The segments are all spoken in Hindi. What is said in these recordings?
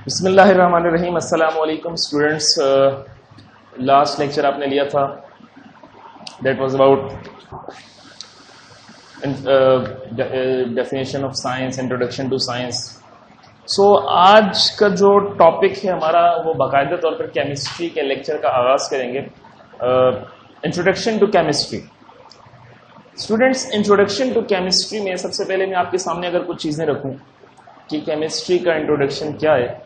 बिस्मिल्लाहिर्रहमानिर्रहीम। अस्सलाम वालेकुम स्टूडेंट्स। लास्ट लेक्चर आपने लिया था, that was about definition of science, introduction to science. So आज का जो टॉपिक है हमारा वो बाकायदा तौर पर केमिस्ट्री के लेक्चर का आगाज करेंगे। Introduction to chemistry. Students, introduction to chemistry में सबसे पहले मैं आपके सामने अगर कुछ चीज़ें रखूं कि केमिस्ट्री का इंट्रोडक्शन क्या है,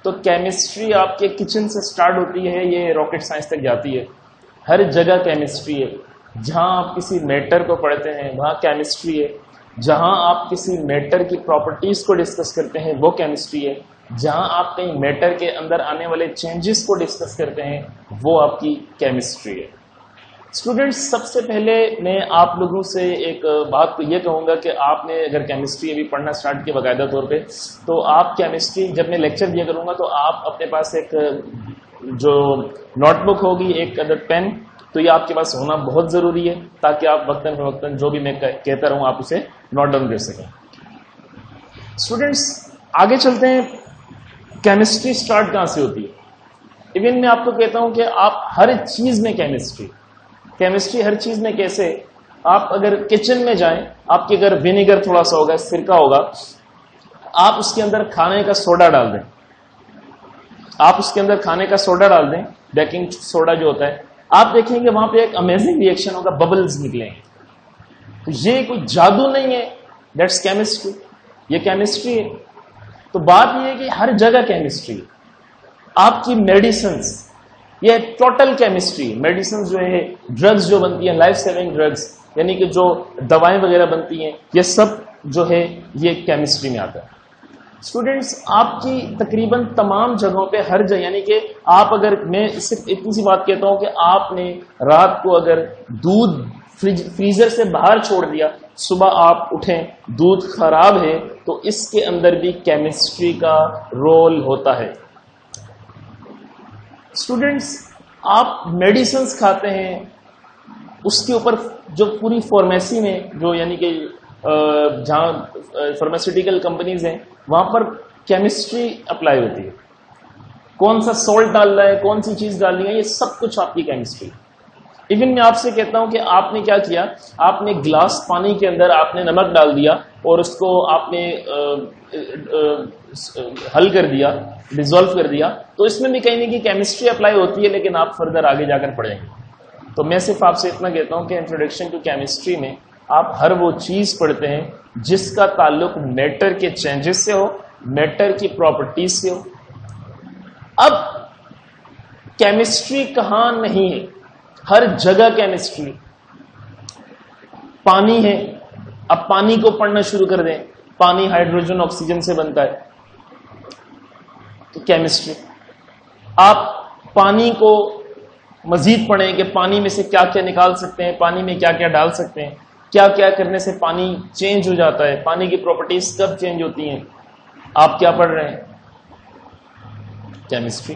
तो केमिस्ट्री आपके किचन से स्टार्ट होती है, ये रॉकेट साइंस तक जाती है। हर जगह केमिस्ट्री है। जहां आप किसी मैटर को पढ़ते हैं वहां केमिस्ट्री है। जहां आप किसी मैटर की प्रॉपर्टीज को डिस्कस करते हैं वो केमिस्ट्री है। जहां आप कहीं मैटर के अंदर आने वाले चेंजेस को डिस्कस करते हैं वो आपकी केमिस्ट्री है। स्टूडेंट्स, सबसे पहले मैं आप लोगों से एक बात तो ये कहूँगा कि आपने अगर केमिस्ट्री अभी पढ़ना स्टार्ट किया बाकायदा तौर पे, तो आप केमिस्ट्री जब मैं लेक्चर दिया करूँगा तो आप अपने पास एक जो नोटबुक होगी, एक अदर पेन, तो ये आपके पास होना बहुत ज़रूरी है ताकि आप वक्तन फवक्तन जो भी मैं कहता रहूँ आप उसे नोट डाउन कर सकें। स्टूडेंट्स, आगे चलते हैं। केमिस्ट्री स्टार्ट कहाँ से होती है? इवन मैं आपको कहता हूँ कि आप हर चीज़ में केमिस्ट्री हर चीज में कैसे? आप अगर किचन में जाएं, आपके घर विनेगर थोड़ा सा होगा, सिरका होगा, आप उसके अंदर खाने का सोडा डाल दें, बेकिंग सोडा जो होता है, आप देखेंगे वहां पे एक अमेजिंग रिएक्शन होगा, बबल्स निकलेंगे। तो ये कोई जादू नहीं है, दैट्स केमिस्ट्री, ये केमिस्ट्री है। तो बात ये है कि हर जगह केमिस्ट्री है। आपकी मेडिसिन्स, ये टोटल केमिस्ट्री। मेडिसिन जो है, ड्रग्स जो बनती हैं, लाइफ सेविंग ड्रग्स, यानी कि जो दवाएं वगैरह बनती हैं, ये सब जो है ये केमिस्ट्री में आता है। स्टूडेंट्स, आपकी तकरीबन तमाम जगहों पे हर जगह, यानी कि आप अगर, मैं सिर्फ इतनी सी बात कहता हूं कि आपने रात को अगर दूध फ्रीजर से बाहर छोड़ दिया, सुबह आप उठें दूध खराब है, तो इसके अंदर भी केमिस्ट्री का रोल होता है। स्टूडेंट्स, आप मेडिसिन्स खाते हैं, उसके ऊपर जो पूरी फार्मेसी में जो, यानी कि जहां फार्मास्यूटिकल कंपनीज हैं वहां पर केमिस्ट्री अप्लाई होती है। कौन सा सॉल्ट डाल रहा है, कौन सी चीज डालनी है, ये सब कुछ आपकी केमिस्ट्री। इवन मैं आपसे कहता हूं कि आपने क्या किया, आपने ग्लास पानी के अंदर आपने नमक डाल दिया और उसको आपने हल कर दिया, डिसॉल्व कर दिया, तो इसमें भी कहीं ना कहीं केमिस्ट्री अप्लाई होती है, लेकिन आप फर्दर आगे जाकर पढ़ेंगे। तो मैं सिर्फ आपसे इतना कहता हूं कि इंट्रोडक्शन टू केमिस्ट्री में आप हर वो चीज पढ़ते हैं जिसका ताल्लुक मैटर के चेंजेस से हो, मैटर की प्रॉपर्टीज से हो। अब केमिस्ट्री कहां नहीं है? हर जगह केमिस्ट्री। पानी है, अब पानी को पढ़ना शुरू कर दें, पानी हाइड्रोजन ऑक्सीजन से बनता है, तो केमिस्ट्री। आप पानी को मजीद पढ़ें कि पानी में से क्या क्या निकाल सकते हैं, पानी में क्या क्या डाल सकते हैं, क्या क्या करने से पानी चेंज हो जाता है, पानी की प्रॉपर्टीज कब चेंज होती हैं, आप क्या पढ़ रहे हैं? केमिस्ट्री।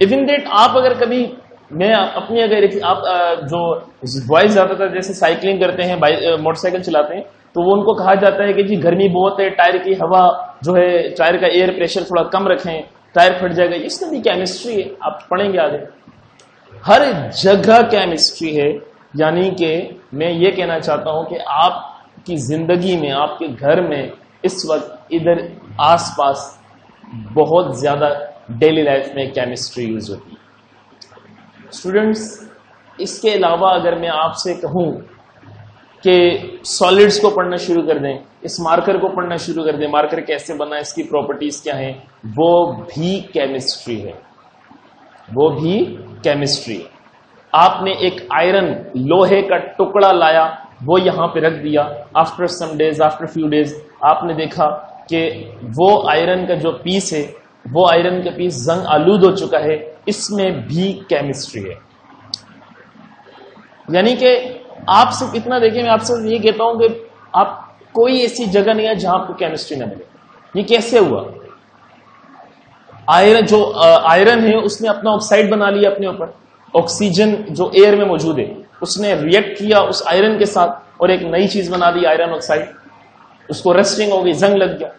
इवन दैट आप अगर कभी, मैं अपनी अगर आप जो बॉयज ज्यादातर जैसे साइकिलिंग करते हैं, मोटरसाइकिल चलाते हैं, तो वो उनको कहा जाता है कि जी गर्मी बहुत है, टायर की हवा जो है, टायर का एयर प्रेशर थोड़ा कम रखें, टायर फट जाएगा। इसमें भी केमिस्ट्री है, आप पढ़ेंगे आगे। हर जगह केमिस्ट्री है। यानी कि मैं ये कहना चाहता हूं कि आपकी जिंदगी में, आपके घर में इस वक्त इधर आसपास बहुत ज्यादा डेली लाइफ में केमिस्ट्री यूज होती है। स्टूडेंट्स, इसके अलावा अगर मैं आपसे कहूं कि सॉलिड्स को पढ़ना शुरू कर दें, इस मार्कर को पढ़ना शुरू कर दें, मार्कर कैसे बना, इसकी प्रॉपर्टीज क्या हैं, वो भी केमिस्ट्री है, वो भी केमिस्ट्री है। आपने एक आयरन, लोहे का टुकड़ा लाया, वो यहां पे रख दिया, after some days, after few days आपने देखा कि वो आयरन का जो पीस है, वो आयरन का पीस जंग आलूद हो चुका है, इसमें भी केमिस्ट्री है। यानी कि आप सिर्फ इतना देखें, मैं आपसे ये कहता हूं कि आप कोई ऐसी जगह नहीं है जहां आपको केमिस्ट्री ना मिले। ये कैसे हुआ? आयरन, जो आयरन है उसने अपना ऑक्साइड बना लिया अपने ऊपर, ऑक्सीजन जो एयर में मौजूद है उसने रिएक्ट किया उस आयरन के साथ और एक नई चीज बना दी, आयरन ऑक्साइड। उसको रस्टिंग हो गई, जंग लग गया।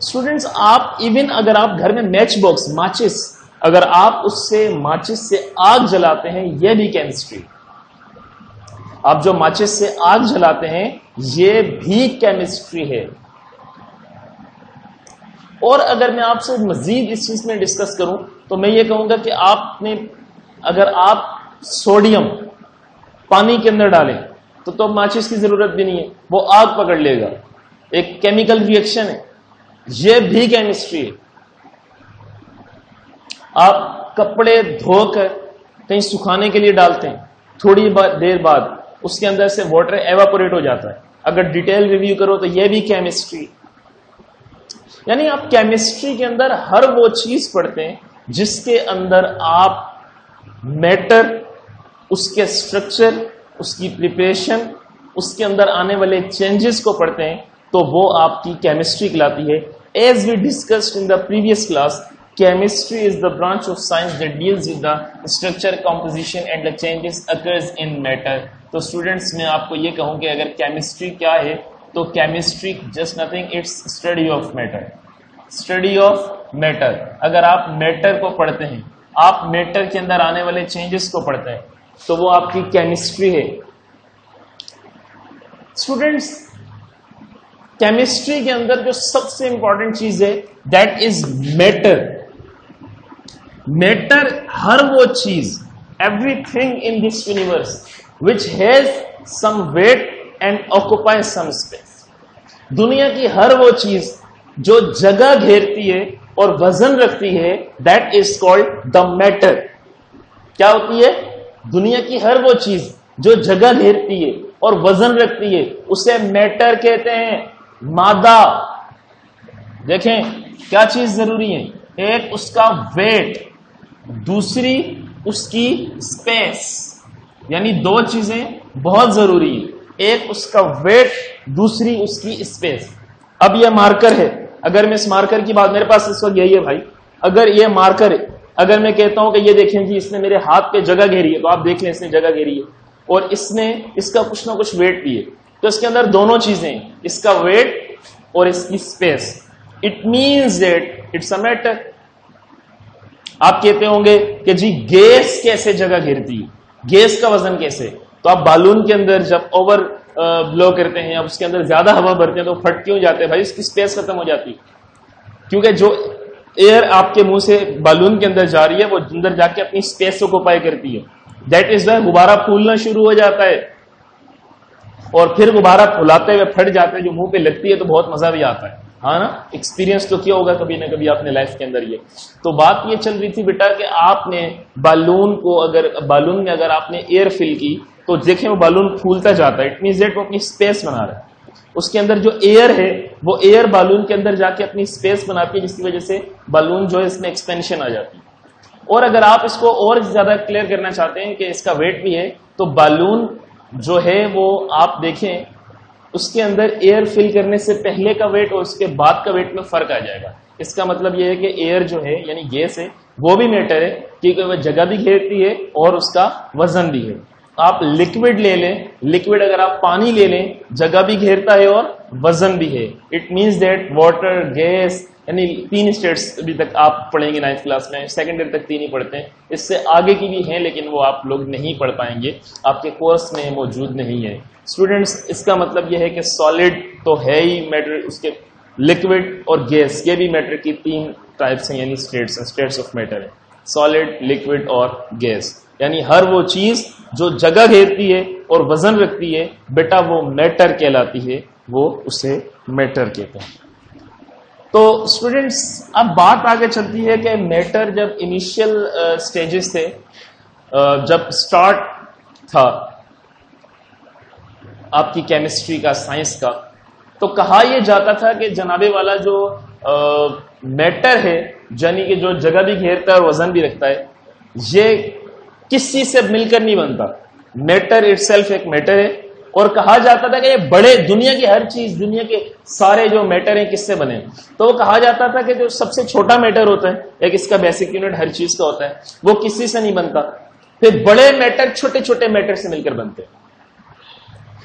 स्टूडेंट्स, आप इवन अगर आप घर में मैच बॉक्स माचिस, अगर आप उससे माचिस से आग जलाते हैं, यह भी केमिस्ट्री। आप जो माचिस से आग जलाते हैं यह भी केमिस्ट्री है। और अगर मैं आपसे मजीद इस चीज में डिस्कस करूं तो मैं ये कहूंगा कि आपने, अगर आप सोडियम पानी के अंदर डालें तो माचिस की जरूरत भी नहीं है, वो आग पकड़ लेगा। एक केमिकल रिएक्शन है, यह भी केमिस्ट्री है। आप कपड़े धोकर कहीं सुखाने के लिए डालते हैं, थोड़ी देर बाद उसके अंदर से वाटर एवापोरेट हो जाता है। अगर डिटेल रिव्यू करो तो यह भी केमिस्ट्री। यानी आप केमिस्ट्री के अंदर हर वो चीज पढ़ते हैं जिसके अंदर आप मैटर, उसके स्ट्रक्चर, उसकी प्रिपरेशन, उसके अंदर आने वाले चेंजेस को पढ़ते हैं, तो वो आपकी केमिस्ट्री कहलाती है। As we discussed in the previous class, chemistry is the branch of science that deals with the structure, composition and the changes occurs in matter। तो स्टूडेंट्स, मैं आपको ये कहूं कि अगर केमिस्ट्री क्या है तो chemistry just nothing, it's study of matter. Study of matter. अगर आप मैटर को पढ़ते हैं, आप मैटर के अंदर आने वाले चेंजेस को पढ़ते हैं, तो वो आपकी केमिस्ट्री है। स्टूडेंट्स, केमिस्ट्री के अंदर जो सबसे इंपॉर्टेंट चीज है दैट इज मैटर। मैटर हर वो चीज, everything in this universe which has some weight and occupy some space. दुनिया की हर वो चीज जो जगह घेरती है और वजन रखती है, that is called the matter. क्या होती है? दुनिया की हर वो चीज जो जगह घेरती है और वजन रखती है, उसे मैटर कहते हैं, मादा। देखें क्या चीज जरूरी है, एक उसका वेट, दूसरी उसकी स्पेस। यानी दो चीजें बहुत जरूरी है, एक उसका वेट, दूसरी उसकी स्पेस। अब यह मार्कर है, अगर मैं इस मार्कर की बात, मेरे पास इस वक्त यही है भाई, अगर यह मार्कर है, अगर मैं कहता हूं कि ये देखें जी इसने मेरे हाथ पे जगह घेरी है, तो आप देख लें इसने जगह घेरी है और इसने, इसका कुछ ना कुछ वेट भी है, तो इसके अंदर दोनों चीजें, इसका वेट और इसकी space. It means that it's a matter. आप कहते होंगे कि जी गैस कैसे जगह घेरती है, गैस का वजन कैसे? तो आप बालून के अंदर जब ओवर ब्लो करते हैं, अब उसके अंदर ज्यादा हवा भरते हैं तो फट क्यों जाते हैं भाई? उसकी स्पेस खत्म हो जाती है, क्योंकि जो एयर आपके मुंह से बालून के अंदर जा रही है वो अंदर जाके अपनी स्पेस को ऑक्युपाई करती है। दैट इज वाई गुब्बारा फूलना शुरू हो जाता है और फिर गुब्बारा फुलाते हुए फट जाते हैं, जो मुंह पे लगती है तो बहुत मजा भी आता है, हाँ ना? एक्सपीरियंस तो किया होगा कभी ना कभी आपने लाइफ के अंदर ये। तो बात ये चल रही थी बेटा कि आपने बालून को, अगर बालून में अगर आपने एयर फिल की तो देखें वो बालून फूलता जाता है। इट मींस दैट वो अपनी स्पेस बना रहा है, उसके अंदर जो एयर है वो एयर बालून के अंदर जाके अपनी स्पेस बनाती है, जिसकी वजह से बालून जो है इसमें एक्सपेंशन आ जाती है। और अगर आप इसको और ज्यादा क्लियर करना चाहते हैं कि इसका वेट भी है, तो बालून जो है वो आप देखें उसके अंदर एयर फिल करने से पहले का वेट और उसके बाद का वेट में फर्क आ जाएगा। इसका मतलब यह है कि एयर जो है यानी गैस है वो भी मैटर है, क्योंकि वह जगह भी घेरती है और उसका वजन भी है। आप लिक्विड ले लें, लिक्विड अगर आप पानी ले लें, जगह भी घेरता है और वजन भी है। It means that water, gas, यानी 3 स्टेट्स अभी तक आप पढ़ेंगे 9th क्लास में, सेकेंड ईयर तक 3 ही पढ़ते हैं, इससे आगे की भी हैं लेकिन वो आप लोग नहीं पढ़ पाएंगे, आपके कोर्स में मौजूद नहीं है। स्टूडेंट्स, इसका मतलब यह है कि सॉलिड तो है ही मैटर, उसके लिक्विड और गैस, ये भी मैटर की 3 टाइप्स हैं, यानी स्टेट्स ऑफ मैटर है, सॉलिड, लिक्विड और गैस। यानी हर वो चीज जो जगह घेरती है और वजन रखती है बेटा वो मैटर कहलाती है, वो उसे मैटर कहते हैं। तो स्टूडेंट्स, अब बात आगे चलती है कि मैटर जब इनिशियल स्टेजेस थे, जब स्टार्ट था आपकी केमिस्ट्री का, साइंस का, तो कहा यह जाता था कि जनाबे वाला जो मैटर है, यानी कि जो जगह भी घेरता है और वजन भी रखता है, ये किसी से मिलकर नहीं बनता। मैटर इटसेल्फ एक मैटर है, और कहा जाता था कि ये बड़े, दुनिया की हर चीज, दुनिया के सारे जो मैटर हैं किससे बने? तो वो कहा जाता था कि जो सबसे छोटा मैटर होता है, एक इसका बेसिक यूनिट हर चीज का होता है, वो किसी से नहीं बनता। फिर बड़े मैटर छोटे छोटे मैटर से मिलकर बनते हैं।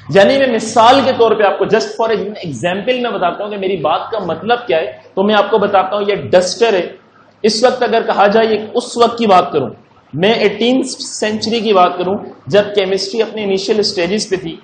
यानी मैं मिसाल के तौर पे आपको जस्ट फॉर एग्जाम्पल में बताता हूं कि मेरी बात का मतलब क्या है। तो मैं आपको बताता हूं ये डस्टर है। इस वक्त अगर कहा जाए ये उस वक्त की बात करूं, मैं 18th सेंचुरी की बात करूं जब केमिस्ट्री अपने इनिशियल स्टेजेस पे थी,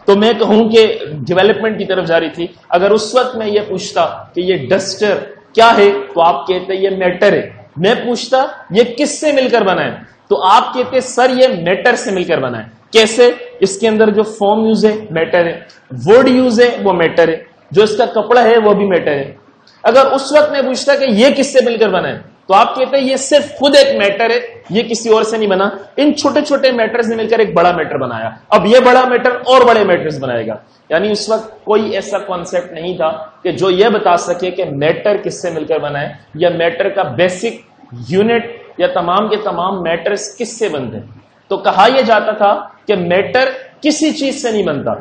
तो मैं कहूं कि डेवलपमेंट की तरफ जा रही थी। अगर उस वक्त मैं ये पूछता कि ये डस्टर क्या है, तो आप कहते ये मैटर है। मैं पूछता ये किससे मिलकर बना है, तो आप कहते सर ये मैटर से मिलकर बना है। कैसे? इसके अंदर जो फॉर्म यूज है मैटर है, वर्ड यूज है वो मैटर है, जो इसका कपड़ा है वो भी मैटर है। अगर उस वक्त मैं पूछता कि ये किससे मिलकर बना है, तो आप कहते हैं ये सिर्फ खुद एक मैटर है, ये किसी और से नहीं बना, इन छोटे छोटे मैटर्स ने मिलकर एक बड़ा मैटर बनाया। अब ये बड़ा मैटर और बड़े मैटर्स बनाएगा। यानी उस वक्त कोई ऐसा कॉन्सेप्ट नहीं था कि जो ये बता सके कि मैटर किससे मिलकर बना है, या मैटर का बेसिक यूनिट या तमाम के तमाम मैटर्स किससे बनते हैं। तो कहा यह जाता था कि मैटर किसी चीज से नहीं बनता।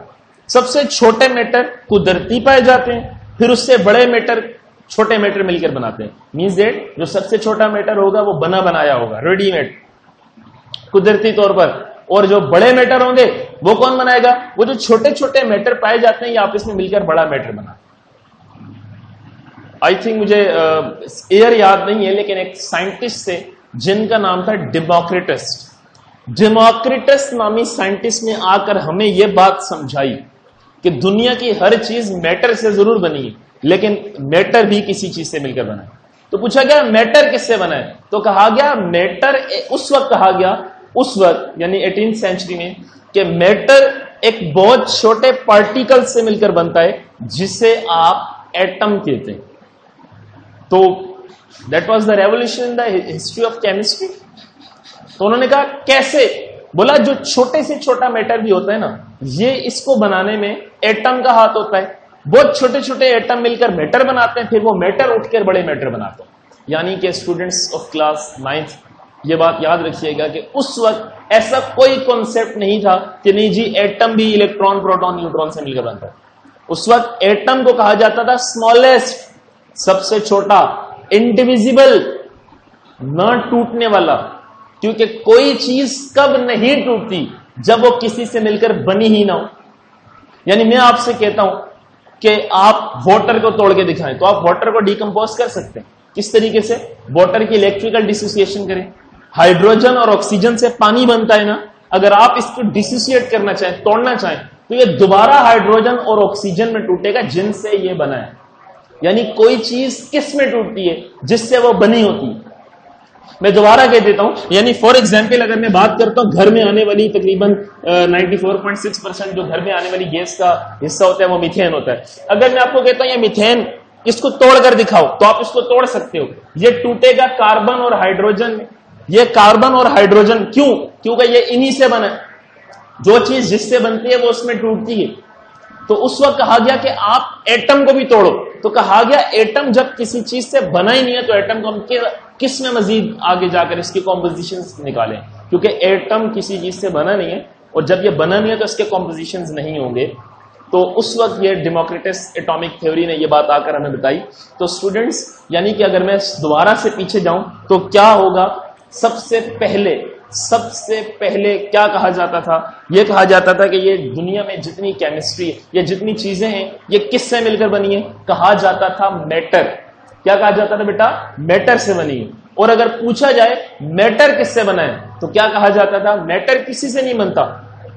सबसे छोटे मैटर कुदरती पाए जाते हैं, फिर उससे बड़े मैटर छोटे मैटर मिलकर बनाते हैं। मींस दैट जो सबसे छोटा मैटर होगा वो बना बनाया होगा, रेडीमेड कुदरती तौर पर, और जो बड़े मैटर होंगे वो कौन बनाएगा? वो जो छोटे छोटे मैटर पाए जाते हैं ये आपस में मिलकर बड़ा मैटर बना। आई थिंक मुझे ईयर याद नहीं है, लेकिन एक साइंटिस्ट थे जिनका नाम था डेमोक्रिटस। डेमोक्रिटस नामी साइंटिस्ट ने आकर हमें यह बात समझाई कि दुनिया की हर चीज मैटर से जरूर बनी है, लेकिन मैटर भी किसी चीज से मिलकर बना है। तो पूछा गया मैटर किससे बना है, तो कहा गया मैटर, उस वक्त कहा गया, उस वक्त यानी 18th सेंचुरी में, कि मैटर एक बहुत छोटे पार्टिकल से मिलकर बनता है जिसे आप एटम कहते हैं। तो that was the revolution in the history of chemistry. तो उन्होंने कहा कैसे? बोला जो छोटे से छोटा मैटर भी होता है ना, ये इसको बनाने में एटम का हाथ होता है। बहुत छोटे छोटे एटम मिलकर मैटर बनाते हैं, फिर वो मैटर उठकर बड़े मैटर बनाते हैं। यानी कि स्टूडेंट्स ऑफ क्लास 9th ये बात याद रखिएगा कि उस वक्त ऐसा कोई कॉन्सेप्ट नहीं था कि नहीं जी एटम भी इलेक्ट्रॉन प्रोटॉन न्यूट्रॉन से मिलकर बनता है। उस वक्त एटम को कहा जाता था स्मॉलेस्ट, सबसे छोटा, इंडिविजिबल, न टूटने वाला, क्योंकि कोई चीज कब नहीं टूटती जब वो किसी से मिलकर बनी ही ना हो। यानी मैं आपसे कहता हूं कि आप वाटर को तोड़ के दिखाएं, तो आप वाटर को डिकम्पोज कर सकते हैं। किस तरीके से? वाटर की इलेक्ट्रिकल डिसोसिएशन करें। हाइड्रोजन और ऑक्सीजन से पानी बनता है ना, अगर आप इसको डिसोसिएट करना चाहें, तोड़ना चाहें, तो ये दोबारा हाइड्रोजन और ऑक्सीजन में टूटेगा जिनसे ये बना है। यानी कोई चीज किस में टूटती है? जिससे वो बनी होती है। मैं दोबारा कह देता हूं, यानी फॉर एग्जाम्पल अगर मैं बात करता हूं घर में आने वाली तकरीबन 94.6% जो घर में आने वाली गैस का हिस्सा होता है वो मीथेन होता है। अगर मैं आपको कहता हूं ये मीथेन, इसको तोड़ कर दिखाओ, तो आप इसको तोड़ सकते हो। ये टूटेगा कार्बन और हाइड्रोजन में। ये कार्बन और हाइड्रोजन क्यों? क्योंकि ये इन्हीं से बना है। जो चीज जिससे बनती है वो उसमें टूटती है। तो उस वक्त कहा गया कि आप एटम को भी तोड़ो। तो कहा गया एटम जब किसी चीज से बना ही नहीं है, तो एटम को हम किस में मजीद आगे जाकर इसकी कॉम्पोजिशन निकालें, क्योंकि एटम किसी चीज से बना नहीं है, और जब ये बना नहीं है तो इसके कॉम्पोजिशन नहीं होंगे। तो उस वक्त ये डेमोक्रिटस एटॉमिक थ्योरी ने ये बात आकर हमें बताई। तो स्टूडेंट्स, यानी कि अगर मैं दोबारा से पीछे जाऊं तो क्या होगा? सबसे पहले क्या कहा जाता था? यह कहा जाता था कि ये दुनिया में जितनी केमिस्ट्री, ये जितनी चीजें हैं, ये किससे मिलकर बनी है? कहा जाता था मैटर। क्या कहा जाता था बेटा? मैटर से बनी है। और अगर पूछा जाए मैटर किससे बना है, तो क्या कहा जाता था? मैटर किसी से नहीं बनता,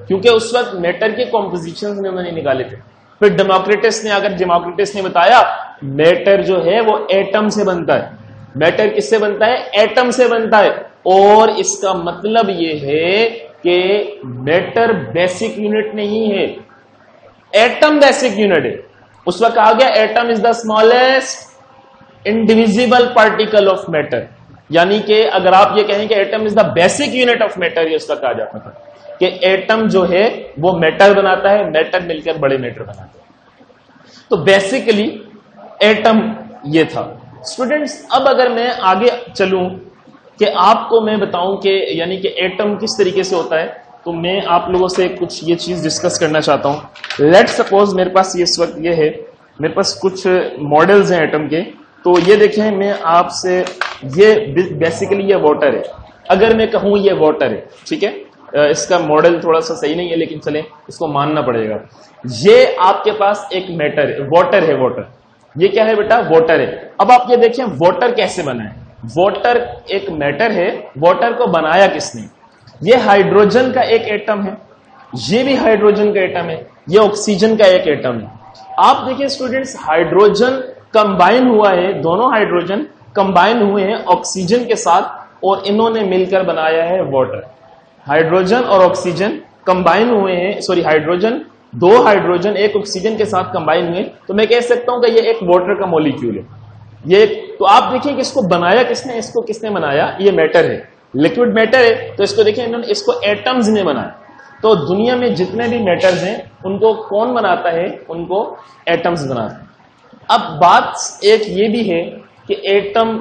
क्योंकि उस वक्त मैटर के कॉम्पोजिशन में उन्होंने निकाले थे। फिर डेमोक्रिटस ने बताया मैटर जो है वो एटम से बनता है। मैटर किससे बनता है? एटम से बनता है। और इसका मतलब यह है कि मैटर बेसिक यूनिट नहीं है, एटम बेसिक यूनिट है। उस वक्त कहा गया atom is the smallest indivisible particle of matter. यानी कि अगर आप ये कहें कि atom is the basic unit of matter, ये उसका कहा जाता था कि एटम जो है वो मैटर बनाता है, मैटर मिलकर बड़े मैटर बनाते हैं। तो बेसिकली एटम ये था। स्टूडेंट्स, अब अगर मैं आगे चलूं कि आपको मैं बताऊं कि यानी कि एटम किस तरीके से होता है, तो मैं आप लोगों से कुछ ये चीज डिस्कस करना चाहता हूं। लेट सपोज मेरे पास ये इस वक्त ये है, मेरे पास कुछ मॉडल्स हैं एटम के। तो ये देखें, मैं आपसे, ये बेसिकली ये वाटर है। अगर मैं कहूं ये वाटर है, ठीक है, इसका मॉडल थोड़ा सा सही नहीं है, लेकिन चले इसको मानना पड़ेगा। ये आपके पास एक मैटर है, वाटर है, वाटर। ये क्या है बेटा? वाटर है। अब आप ये देखें वाटर कैसे बना है। वाटर एक मैटर है, वाटर को बनाया किसने? ये हाइड्रोजन का एक एटम है, ये भी हाइड्रोजन का एटम है, ये ऑक्सीजन का एक एटम है। आप देखिए स्टूडेंट्स, हाइड्रोजन कंबाइन हुआ है, दोनों हाइड्रोजन कंबाइन हुए हैं ऑक्सीजन के साथ, और इन्होंने मिलकर बनाया है वाटर। हाइड्रोजन और ऑक्सीजन कंबाइन हुए हैं, सॉरी हाइड्रोजन, दो हाइड्रोजन एक ऑक्सीजन के साथ कंबाइन हुए, तो मैं कह सकता हूं कि ये एक वाटर का मॉलिक्यूल है। ये तो आप देखिए कि इसको बनाया किसने, इसको किसने बनाया? ये मैटर है, लिक्विड मैटर है। तो इसको देखिए, इन्होंने इसको एटम्स ने बनाया। तो दुनिया में जितने भी मैटर्स हैं उनको कौन बनाता है? उनको एटम्स बनाते हैं। अब बात एक ये भी है कि एटम,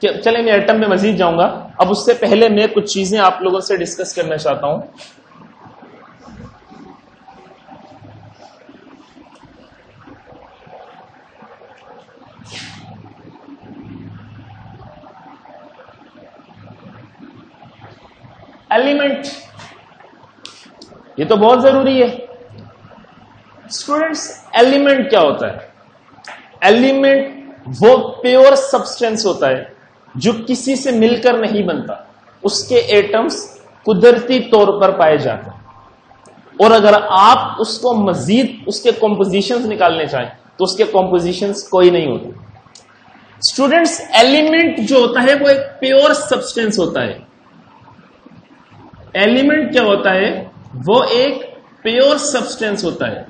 चले मैं एटम में मजीद जाऊंगा, अब उससे पहले मैं कुछ चीजें आप लोगों से डिस्कस करना चाहता हूं। एलिमेंट, ये तो बहुत जरूरी है स्टूडेंट्स। एलिमेंट क्या होता है? एलिमेंट वो प्योर सब्सटेंस होता है जो किसी से मिलकर नहीं बनता, उसके एटम्स कुदरती तौर पर पाए जाते हैं, और अगर आप उसको मजीद उसके कॉम्पोजिशंस निकालने चाहें तो उसके कॉम्पोजिशंस कोई नहीं होते। स्टूडेंट्स, एलिमेंट जो होता है वो एक प्योर सब्सटेंस होता है। एलिमेंट क्या होता है? वो एक प्योर सब्सटेंस होता है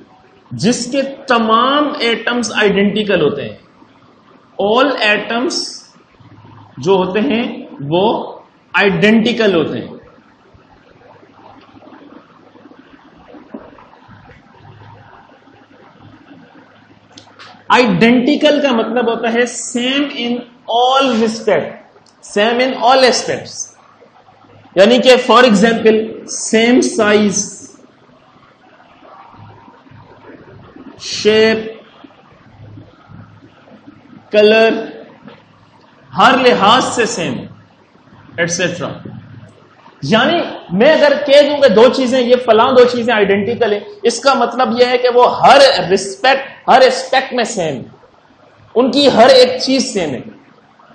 जिसके तमाम एटम्स आइडेंटिकल होते हैं। ऑल एटम्स जो होते हैं वो आइडेंटिकल होते हैं। आइडेंटिकल का मतलब होता है same in all respect, same in all aspects. यानी कि for example same size, shape, colour, हर लिहाज से सेम, एटसेट्रा। यानी मैं अगर कह दूंगा दो चीजें, ये फलां दो चीजें आइडेंटिकल है, इसका मतलब यह है कि वो हर रिस्पेक्ट, हर एस्पेक्ट में सेम, उनकी हर एक चीज सेम है।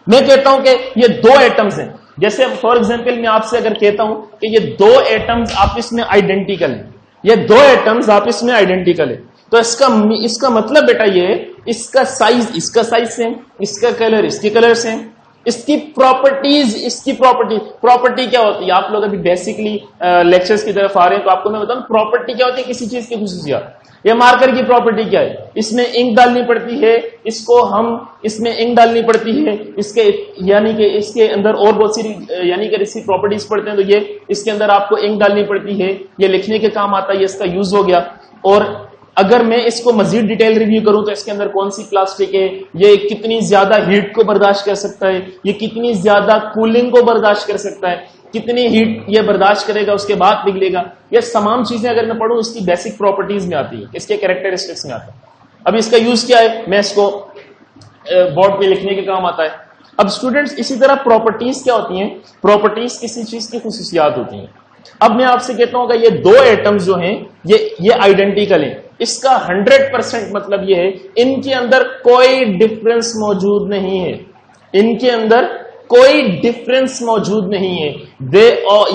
मैं कहता हूं कि ये दो एटम्स हैं, जैसे फॉर एग्जाम्पल मैं आपसे अगर कहता हूं कि ये दो एटम्स आपस में आइडेंटिकल है, ये दो एटम्स आपस में आइडेंटिकल है, तो इसका मतलब बेटा ये, इसका साइज इसका साइज सेम, इसका कलर इसकी कलर सेम, इसकी प्रॉपर्टीज इसकी प्रॉपर्टी क्या होती है? आप लोग अभी बेसिकली लेक्चर्स की तरफ आ रहे हैं, तो आपको मैं बताऊं प्रॉपर्टी क्या होती है किसी चीज की खुसूसियत। ये मार्कर की प्रॉपर्टी क्या है? इसमें इंक डालनी पड़ती है, इसको हम इसमें इंक डालनी पड़ती है, इसके यानी कि इसके अंदर और बहुत सी यानी कि इसकी प्रॉपर्टीज पढ़ते हैं, तो ये इसके अंदर आपको इंक डालनी पड़ती है, ये लिखने के काम आता है, ये इसका यूज हो गया। और अगर मैं इसको मजीद डिटेल रिव्यू करूं तो इसके अंदर कौन सी प्लास्टिक है, ये कितनी ज्यादा हीट को बर्दाश्त कर सकता है, ये कितनी ज्यादा कूलिंग को बर्दाश्त कर सकता है, कितनी हीट ये बर्दाश्त करेगा उसके बाद पिघलेगा, ये तमाम चीजें अगर मैं पढ़ूं इसकी बेसिक प्रॉपर्टीज में आती है, इसके कैरेक्टरिस्टिक्स में आता है। अब इसका यूज क्या है? मैं इसको बोर्ड पे लिखने के काम आता है। अब स्टूडेंट्स, इसी तरह प्रॉपर्टीज क्या होती हैं? प्रॉपर्टीज किसी चीज की खुसूसियात होती हैं। अब मैं आपसे कहता हूं कि ये दो एटम्स जो हैं ये आइडेंटिकल हैं, इसका 100% मतलब ये है इनके अंदर कोई डिफरेंस मौजूद नहीं है, इनके अंदर कोई डिफरेंस मौजूद नहीं है। दे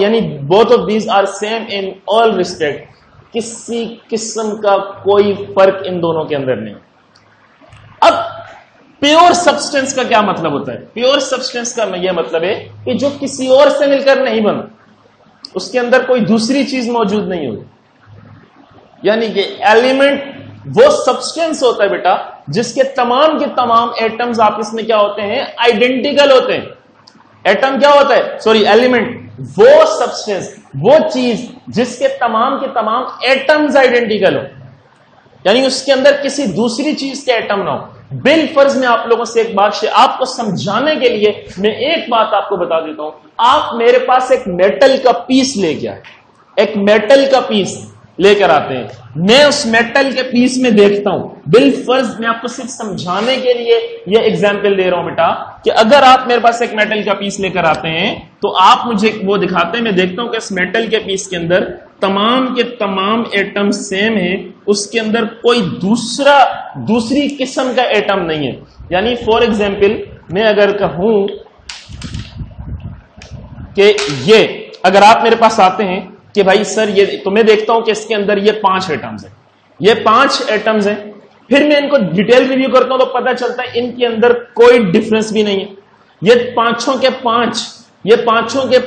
यानी both of these are same in all respect, किसी किस्म का कोई फर्क इन दोनों के अंदर नहीं। अब प्योर सब्सटेंस का क्या मतलब होता है? प्योर सब्सटेंस का यह मतलब है कि जो किसी और से मिलकर नहीं बना, उसके अंदर कोई दूसरी चीज मौजूद नहीं होगी। यानी कि एलिमेंट वो सब्सटेंस होता है बेटा जिसके तमाम के तमाम एटम्स आपस में क्या होते हैं? आइडेंटिकल होते हैं। एटम क्या होता है? सॉरी, एलिमेंट वो सब्सटेंस, वो चीज जिसके तमाम के तमाम एटम्स आइडेंटिकल हो, यानी उसके अंदर किसी दूसरी चीज के एटम ना हो। बिल फर्ज में आप लोगों से एक बात आपको समझाने के लिए मैं एक बात आपको बता देता हूं। आप मेरे पास एक मेटल का पीस लेके आए, एक मेटल का पीस लेकर आते हैं। मैं उस मेटल के पीस में देखता हूं, बिलफर्ज मैं आपको सिर्फ समझाने के लिए ये एग्जाम्पल दे रहा हूं बेटा, कि अगर आप मेरे पास एक मेटल का पीस लेकर आते हैं तो आप मुझे वो दिखाते हैं, मैं देखता हूं कि इस मेटल के पीस के अंदर तमाम के तमाम एटम सेम है, उसके अंदर कोई दूसरी किस्म का एटम नहीं है। यानी फॉर एग्जाम्पल मैं अगर कहूं कि ये, अगर आप मेरे पास आते हैं कि भाई सर ये, तो मैं देखता हूं कि इसके अंदर ये 5 एटम्स हैं, ये 5 एटम्स हैं, फिर मैं इनको डिटेल रिव्यू करता हूं तो पता चलता है इनके अंदर कोई डिफरेंस भी नहीं है। ये पांचों के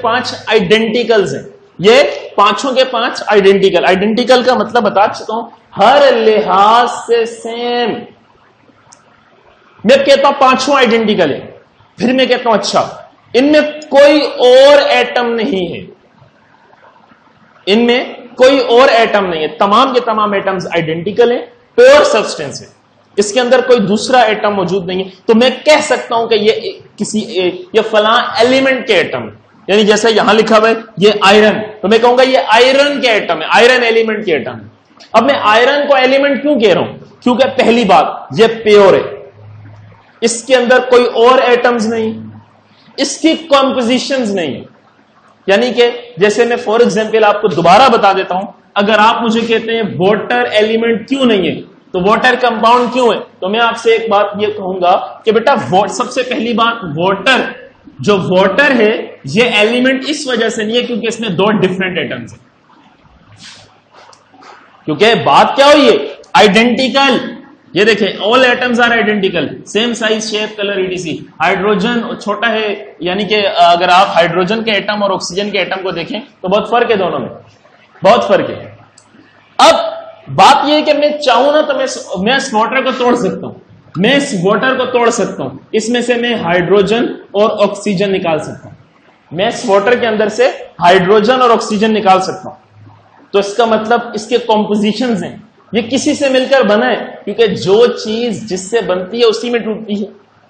पांच आइडेंटिकल्स हैं, ये पांचों के 5 आइडेंटिकल का मतलब बता चुका हूं, हर लिहाज से सेम। मैं कहता हूं पांचों आइडेंटिकल है, फिर मैं कहता हूं अच्छा इनमें कोई और एटम नहीं है, इनमें कोई और एटम नहीं है, तमाम के तमाम एटम्स आइडेंटिकल है, प्योर सब्सटेंस है, इसके अंदर कोई दूसरा एटम मौजूद नहीं है, तो मैं कह सकता हूं कि ये फलां एलिमेंट के एटम, यानी जैसे यहां लिखा हुआ है ये आयरन, तो मैं कहूंगा ये आयरन के एटम है, आयरन एलिमेंट के एटम है। अब मैं आयरन को एलिमेंट क्यों कह रहा हूं? क्योंकि पहली बात ये प्योर है, इसके अंदर कोई और एटम्स नहीं, इसकी कॉम्पोजिशंस नहीं, यानी कि जैसे मैं फॉर एग्जांपल आपको दोबारा बता देता हूं, अगर आप मुझे कहते हैं वाटर एलिमेंट क्यों नहीं है, तो वाटर कंपाउंड क्यों है, तो मैं आपसे एक बात ये कहूंगा कि बेटा सबसे पहली बात, वाटर है ये एलिमेंट इस वजह से नहीं है क्योंकि इसमें 2 डिफरेंट एटम्स हैं, क्योंकि बात क्या हुई है आइडेंटिकल, ये देखें all atoms are identical, same size shape colour E T C. Hydrogen छोटा है, यानी कि अगर आप हाइड्रोजन के एटम और ऑक्सीजन के एटम को देखें तो बहुत फर्क है, दोनों में बहुत फर्क है। अब बात यह है कि मैं चाहूं ना तो मैं इस वाटर को तोड़ सकता हूं, मैं इस वाटर को तोड़ सकता हूं, इसमें से मैं हाइड्रोजन और ऑक्सीजन निकाल सकता हूं, मैं इस वाटर के अंदर से हाइड्रोजन और ऑक्सीजन निकाल सकता हूं। तो इसका मतलब इसके कॉम्पोजिशंस हैं, ये किसी से मिलकर बना है, क्योंकि जो चीज जिससे बनती है उसी में टूटती है,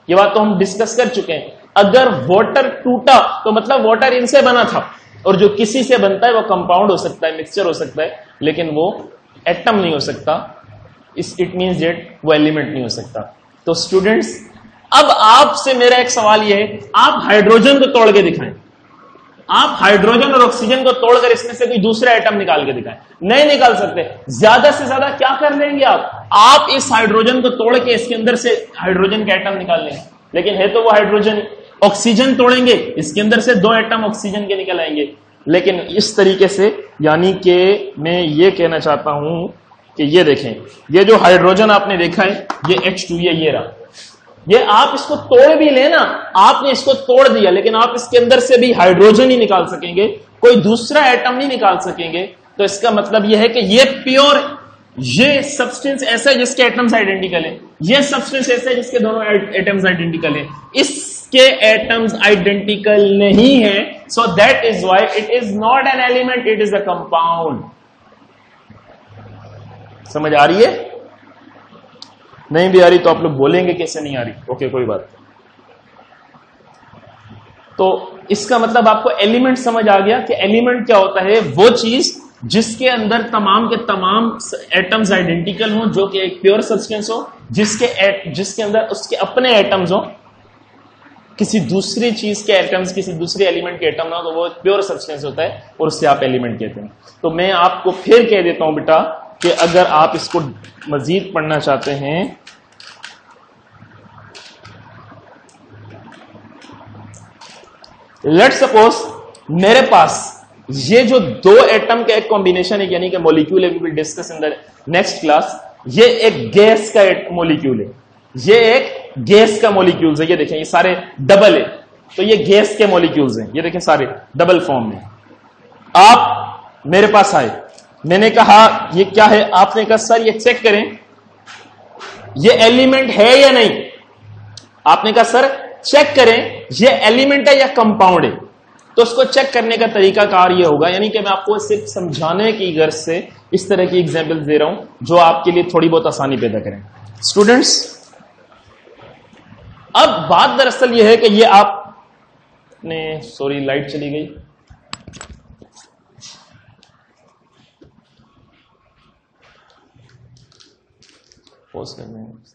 ये बात तो हम डिस्कस कर चुके हैं। अगर वाटर टूटा तो मतलब वाटर इनसे बना था, और जो किसी से बनता है वो कंपाउंड हो सकता है, मिक्सचर हो सकता है, लेकिन वो एटम नहीं हो सकता, इट मींस दैट वो एलिमेंट नहीं हो सकता। तो स्टूडेंट्स, अब आपसे मेरा एक सवाल यह है, आप हाइड्रोजन को तोड़ के दिखाएं, आप हाइड्रोजन और ऑक्सीजन को तोड़कर इसमें से कोई दूसरा एटम निकाल के दिखाएं, नहीं निकाल सकते। ज्यादा से ज्यादा क्या कर लेंगे आप इस हाइड्रोजन को तोड़ के इसके अंदर से हाइड्रोजन का एटम निकाल लेंगे, लेकिन है तो वो हाइड्रोजन। ऑक्सीजन तोड़ेंगे, इसके अंदर से 2 एटम ऑक्सीजन के निकल आएंगे, लेकिन इस तरीके से, यानी कि मैं ये कहना चाहता हूं कि ये देखें, ये जो हाइड्रोजन आपने देखा है ये H2 ये रहा, ये आप इसको तोड़ भी लेना, आपने इसको तोड़ दिया, लेकिन आप इसके अंदर से भी हाइड्रोजन ही निकाल सकेंगे, कोई दूसरा एटम नहीं निकाल सकेंगे। तो इसका मतलब यह है कि ये प्योर, ये सब्सटेंस ऐसा है जिसके एटम्स आइडेंटिकल है, ये सब्सटेंस ऐसा है जिसके दोनों एटम्स आइडेंटिकल है, इसके एटम्स आइडेंटिकल नहीं है, so that is why it is not an element, it is a compound. समझ आ रही है? नहीं भी आ रही तो आप लोग बोलेंगे कैसे नहीं आ रही, ओके कोई बात। तो इसका मतलब आपको एलिमेंट समझ आ गया कि एलिमेंट क्या होता है, वो चीज जिसके अंदर तमाम के तमाम एटम्स आइडेंटिकल हो, जो कि एक प्योर सब्सटेंस हो, जिसके अंदर उसके अपने एटम्स हो, किसी दूसरी चीज के एटम्स, किसी दूसरे एलिमेंट के एटम ना हो, तो वो प्योर सब्सटेंस होता है और उससे आप एलिमेंट कहते हैं। तो मैं आपको फिर कह देता हूं बेटा कि अगर आप इसको मजीद पढ़ना चाहते हैं, लेट्स सपोज मेरे पास ये जो 2 एटम का एक कॉम्बिनेशन है, यानी कि मॉलिक्यूल है, we will discuss in the next class. ये एक गैस का मॉलिक्यूल है, ये एक गैस का मॉलिक्यूल्स है, ये देखें ये सारे डबल है, तो ये गैस के मॉलिक्यूल्स हैं, ये देखें सारे डबल फॉर्म में। आप मेरे पास आए, मैंने कहा ये क्या है, आपने कहा सर ये चेक करें ये एलिमेंट है या नहीं, आपने कहा सर चेक करें ये एलिमेंट है या कंपाउंड है। तो उसको चेक करने का तरीका कार ये होगा, यानी कि मैं आपको सिर्फ समझाने की गर्ज से इस तरह की एग्जांपल्स दे रहा हूं जो आपके लिए थोड़ी बहुत आसानी पैदा करें। स्टूडेंट्स, अब बात दरअसल ये है कि ये आपने, सॉरी लाइट चली गई, पोस्ट कर देंगे।